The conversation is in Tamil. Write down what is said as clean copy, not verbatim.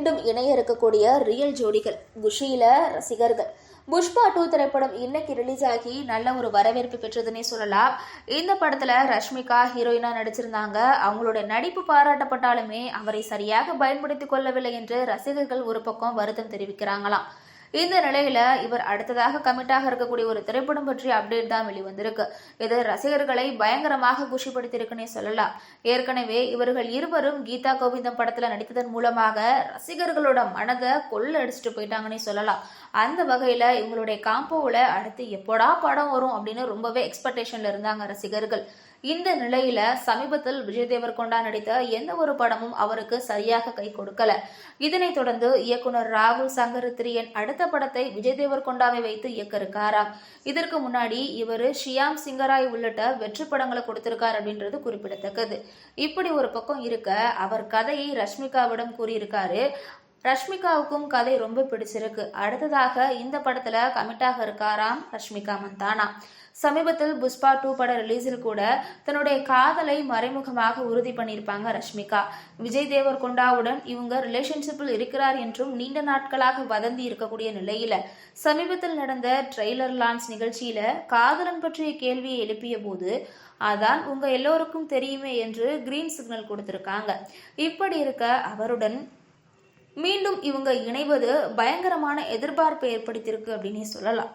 மீண்டும் இணைய இருக்கக்கூடிய ரியல் ஜோடிகள் குஷியில ரசிகர்கள். புஷ்பா 2 திரைப்படம் இன்னைக்கு ரிலீஸ் ஆகி நல்ல ஒரு வரவேற்பு பெற்றதுன்னே சொல்லலாம். இந்த படத்துல ரஷ்மிகா ஹீரோயினா நடிச்சிருந்தாங்க. அவங்களோட நடிப்பு பாராட்டப்பட்டாலுமே அவரை சரியாக பயன்படுத்திக் கொள்ளவில்லை என்று ரசிகர்கள் ஒரு பக்கம் வருத்தம் தெரிவிக்கிறாங்களாம். இந்த நிலையில இவர் அடுத்ததாக கமிட்டாக இருக்கக்கூடிய ஒரு திரைப்படம் பற்றிய அப்டேட் தான் வெளிவந்திருக்கு. இது ரசிகர்களை பயங்கரமாக குஷிப்படுத்தியிருக்குன்னே சொல்லலாம். ஏற்கனவே இவர்கள் இருவரும் கீதா கோவிந்தம் படத்துல நடித்ததன் மூலமாக ரசிகர்களோட மனதை கொள்ள அடிச்சுட்டு போயிட்டாங்கன்னே சொல்லலாம். அந்த வகையில இவங்களுடைய காம்போல அடுத்து எப்போடா படம் வரும் அப்படின்னு ரொம்பவே எக்ஸ்பெக்டேஷன்ல இருந்தாங்க ரசிகர்கள். இந்த நிலையில சமீபத்தில் விஜய் தேவர்கொண்டா நடித்த எந்த ஒரு படமும் அவருக்கு சரியாக கை கொடுக்கல. இதனைத் தொடர்ந்து இயக்குனர் ராகுல் சங்கரத்திரியன் அடுத்த படத்தை விஜய் தேவர்கொண்டாவை வைத்து இயக்க இருக்காராம். இதற்கு முன்னாடி இவர் ஷியாம் சிங்கராய் உள்ளிட்ட வெற்றி படங்களை கொடுத்திருக்கார் அப்படின்றது குறிப்பிடத்தக்கது. இப்படி ஒரு பக்கம் இருக்க அவர் கதையை ரஷ்மிகாவிடம் கூறியிருக்காரு. ரஷ்மிகாவுக்கும் கதை ரொம்ப பிடிச்சிருக்கு. அடுத்ததாக இந்த படத்துல கமிட்டாக இருக்காராம் ரஷ்மிகா மந்தானா. சமீபத்தில் புஷ்பா 2 பட ரிலீஸில் கூட தன்னுடைய காதலை மறைமுகமாக உறுதி பண்ணியிருப்பாங்க ரஷ்மிகா. விஜய் தேவர்கொண்டாவுடன் இவங்க ரிலேஷன்ஷிப்பில் இருக்கிறார் என்றும் நீண்ட நாட்களாக வதந்தி இருக்கக்கூடிய நிலையில சமீபத்தில் நடந்த ட்ரெய்லர் லான்ச் நிகழ்ச்சியில காதலன் பற்றிய கேள்வியை எழுப்பிய போது அதான் உங்க எல்லோருக்கும் தெரியுமே என்று கிரீன் சிக்னல் கொடுத்திருக்காங்க. இப்படி இருக்க அவருடன் மீண்டும் இவங்க இணைவது பயங்கரமான எதிர்பார்ப்பை ஏற்படுத்தியிருக்கு அப்படின்னே சொல்லலாம்.